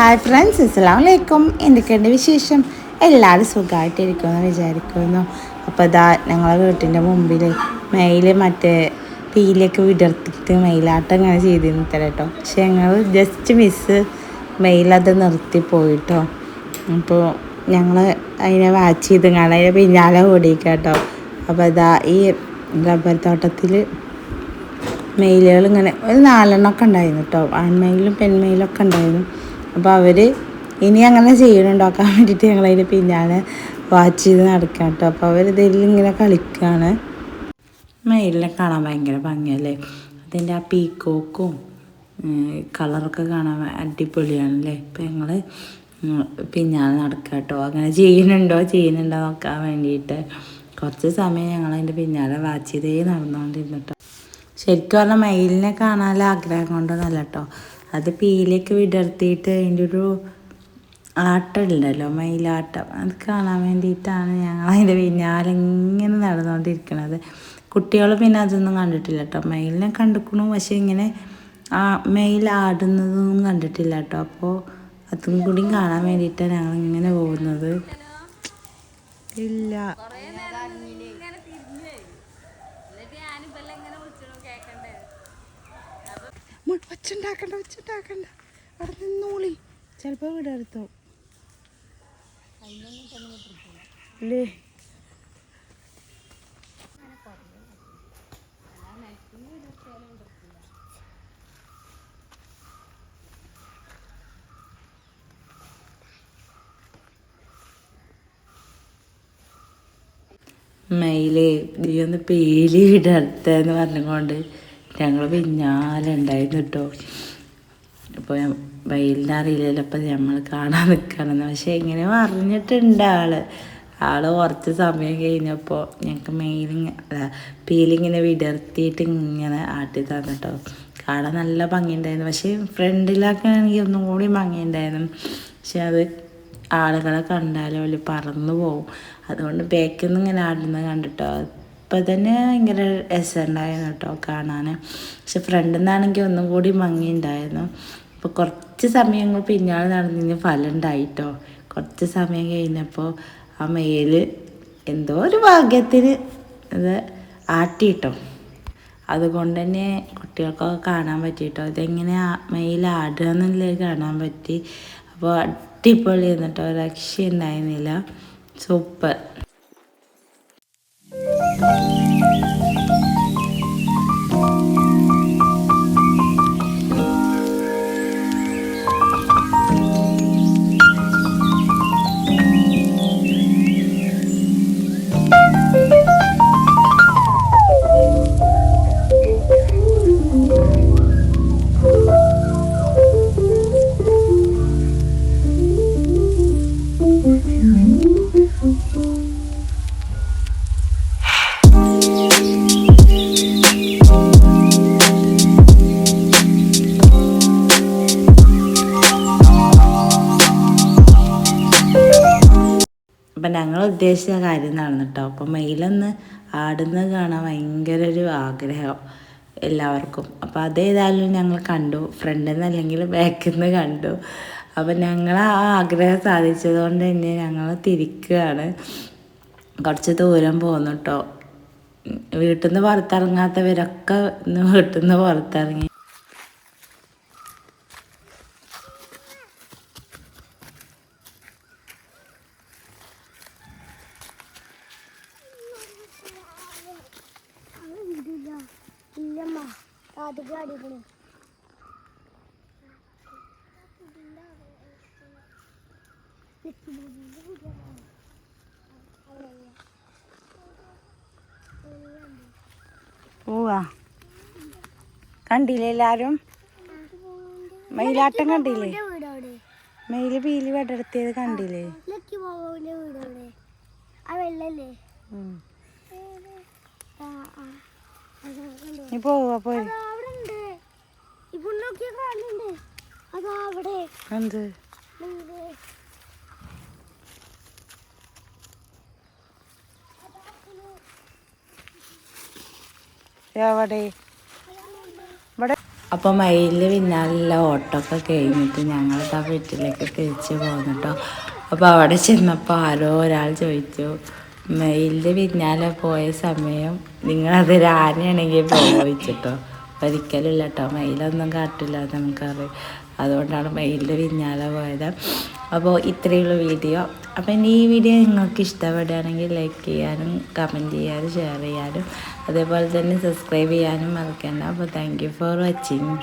Hi friends, അസ്സലാമു അലൈക്കും. എന്തൊക്കെയുണ്ട് വിശേഷം? എല്ലാവരും സുഖമായിട്ടിരിക്കുമെന്ന് വിചാരിക്കുന്നു. അപ്പോൾ ഇതാ ഞങ്ങളെ വീട്ടിൻ്റെ മുമ്പിൽ മെയിൽ മറ്റേ പീലൊക്കെ വിടർത്തിയിട്ട് മെയിലാട്ടം ഇങ്ങനെ ചെയ്തിരുന്നു കേട്ടോ. പക്ഷെ ഞങ്ങൾ ജസ്റ്റ് മിസ്സ് മെയിലത് നിർത്തിപ്പോയിട്ടോ. അപ്പോൾ ഞങ്ങൾ അതിനെ വാച്ച് ചെയ്ത് കാണാൻ അതിനെ പിന്നാലെ ഓടിക്കാട്ടോ. അപ്പോൾ ഇതാ ഈ റബ്ബർ തോട്ടത്തിൽ മെയിലുകൾ ഇങ്ങനെ ഒരു 4 എണ്ണമൊക്കെ ഉണ്ടായിരുന്നു കേട്ടോ. ആൺമെയിലും പെൺമെയിലൊക്കെ ഉണ്ടായിരുന്നു. അപ്പോൾ അവർ ഇനി അങ്ങനെ ചെയ്യണുണ്ടാക്കാൻ വേണ്ടിയിട്ട് ഞങ്ങളതിന് പിന്നാലെ വാച്ച് ചെയ്ത് നടക്കാം കേട്ടോ. അപ്പോൾ അവർ ഇതിലിങ്ങനെ കളിക്കുകയാണ്. മെയിലിനെ കാണാൻ ഭയങ്കര ഭംഗിയല്ലേ. അതിൻ്റെ ആ പീക്കോക്കും കളറൊക്കെ കാണാൻ അടിപൊളിയാണല്ലേ. അപ്പോൾ ഞങ്ങൾ പിന്നാലെ നടക്കാം കേട്ടോ. അങ്ങനെ ചെയ്യുന്നുണ്ടോ നോക്കാൻ വേണ്ടിയിട്ട് കുറച്ച് സമയം ഞങ്ങളതിൻ്റെ പിന്നാലെ വാച്ച് ചെയ്തേ നടന്നുകൊണ്ടിരുന്നിട്ടോ. ശരിക്കും പറഞ്ഞാൽ മയിലിനെ കാണാനുള്ള ആഗ്രഹം കൊണ്ടൊന്നല്ല കേട്ടോ. അത് പീലൊക്കെ വിടർത്തിയിട്ട് അതിൻ്റെ ഒരു ആട്ടം ഉണ്ടല്ലോ, മയിലാട്ടം, അത് കാണാൻ വേണ്ടിയിട്ടാണ് ഞങ്ങൾ അതിൻ്റെ പിന്നാലെ ഇങ്ങനെ നടന്നുകൊണ്ടിരിക്കുന്നത്. കുട്ടികൾ പിന്നെ അതൊന്നും കണ്ടിട്ടില്ല കേട്ടോ. മയിലിനെ കണ്ടിക്കണു, പക്ഷേ ഇങ്ങനെ ആ മയിൽ ആടുന്നതൊന്നും കണ്ടിട്ടില്ല കേട്ടോ. അപ്പോൾ അതും കൂടി കാണാൻ വേണ്ടിയിട്ടാണ് ഞങ്ങൾ ഇങ്ങനെ പോകുന്നത്. ഇല്ല വച്ചുണ്ടാക്കണ്ട അവിടെ നിന്നോളി, ചിലപ്പോൾ വിടർത്തോ അല്ലേ. മെയില് നീ ഒന്ന് പേലി വിടർത്തന്ന് പറഞ്ഞുകൊണ്ട് ഞങ്ങൾ പിന്നാലെ ഉണ്ടായിരുന്നു കേട്ടോ. അപ്പോൾ വെയിലിനെ അറിയില്ലല്ലോ അപ്പം നമ്മൾ കാണാൻ നിൽക്കണമെന്ന്. പക്ഷേ ഇങ്ങനെ അറിഞ്ഞിട്ടുണ്ട് ആൾ കുറച്ച് സമയം കഴിഞ്ഞപ്പോൾ ഞങ്ങൾക്ക് പീലിങ്ങനെ വിടർത്തിയിട്ട് ഇങ്ങനെ ആട്ടി തന്നിട്ടോ. കാണാൻ നല്ല ഭംഗിയുണ്ടായിരുന്നു. പക്ഷേ ഫ്രണ്ടിലൊക്കെ ആണെങ്കിൽ ഒന്നും കൂടി ഭംഗിയുണ്ടായിരുന്നു. പക്ഷെ അത് ആളുകളെ കണ്ടാലും അവർ പറന്നു പോകും. അതുകൊണ്ട് ബാക്കിൽ നിന്ന് ഇങ്ങനെ ആടുന്നത് കണ്ടിട്ടോ ഇപ്പം തന്നെ ഭയങ്കര രസമുണ്ടായിരുന്നു കേട്ടോ കാണാൻ. പക്ഷെ ഫ്രണ്ടിൽ നിന്നാണെങ്കിൽ ഒന്നും കൂടി ഭംഗിയുണ്ടായിരുന്നു. അപ്പോൾ കുറച്ച് സമയങ്ങൾ പിന്നാലെ നടന്നതിന് ഫലം ഉണ്ടായിട്ടോ. കുറച്ച് സമയം കഴിഞ്ഞപ്പോൾ ആ മെയിൽ എന്തോ ഒരു ഭാഗ്യത്തിന് അത് ആട്ടിട്ടോ. അതുകൊണ്ട് തന്നെ കുട്ടികൾക്കൊക്കെ കാണാൻ പറ്റിയിട്ടോ. ഇതെങ്ങനെ മെയിൽ ആടുക എന്നുള്ളത് കാണാൻ പറ്റി. അപ്പോൾ അടിപൊളി എന്നിട്ടോ, രക്ഷയുണ്ടായിരുന്നില്ല. സൂപ്പർ. അപ്പം ഞങ്ങൾ ഉദ്ദേശിച്ച കാര്യം നടന്നു കേട്ടോ. അപ്പം മെയിലൊന്ന് ആടുന്നത് കാണാൻ ഭയങ്കര ഒരു ആഗ്രഹം എല്ലാവർക്കും. അപ്പോൾ അതേതായാലും ഞങ്ങൾ കണ്ടു, ഫ്രണ്ടിൽ നിന്ന് അല്ലെങ്കിൽ ബാക്കിൽ നിന്ന് കണ്ടു. അപ്പം ഞങ്ങൾ ആ ആഗ്രഹം സാധിച്ചത് കൊണ്ട് തന്നെ ഞങ്ങൾ തിരിക്കുകയാണ്. കുറച്ച് ദൂരം പോകുന്നു കേട്ടോ. വീട്ടിൽ നിന്ന് പുറത്തിറങ്ങാത്തവരൊക്കെ ഇന്ന് വീട്ടിൽ നിന്ന് പുറത്തിറങ്ങി. പോവാ കണ്ടില്ലേ എല്ലാരും? മയിലാട്ടം കണ്ടില്ലേ? മെയില് പീലി വെടർത്തിയത് കണ്ടില്ലേ? നീ പോവാ പോയി എന്ത് എവിടെ ഇവിടെ അപ്പോൾ മയിലിൻ്റെ പിന്നാലുള്ള ഓട്ടമൊക്കെ കഴിഞ്ഞിട്ട് ഞങ്ങളിതാ വീട്ടിലേക്ക് തിരിച്ച് പോന്നിട്ടോ. അപ്പോൾ അവിടെ ചെന്നപ്പോൾ ആരോ ഒരാൾ ചോദിച്ചു, മയിലിൻ്റെ പിന്നാലെ പോയ സമയം നിങ്ങളതൊരു ആനയാണെങ്കിൽ ചോദിച്ചിട്ടോ. ഒരിക്കലില്ല കേട്ടോ, മയിലൊന്നും കാട്ടില്ല നമുക്കറിയാം. അതുകൊണ്ടാണ് മയിലിൻ്റെ പിന്നാലെ പോയത്. അപ്പോൾ ഇത്രയുള്ള വീഡിയോ. അപ്പോൾ ഇനി ഈ വീഡിയോ നിങ്ങൾക്ക് ഇഷ്ടപ്പെടുകയാണെങ്കിൽ ലൈക്ക് ചെയ്യാനും കമൻറ്റ് ചെയ്യാനും ഷെയർ ചെയ്യാനും അതേപോലെ തന്നെ സബ്സ്ക്രൈബ് ചെയ്യാനും മറക്കണ്ട. അപ്പോൾ താങ്ക് യു ഫോർ വാച്ചിങ്.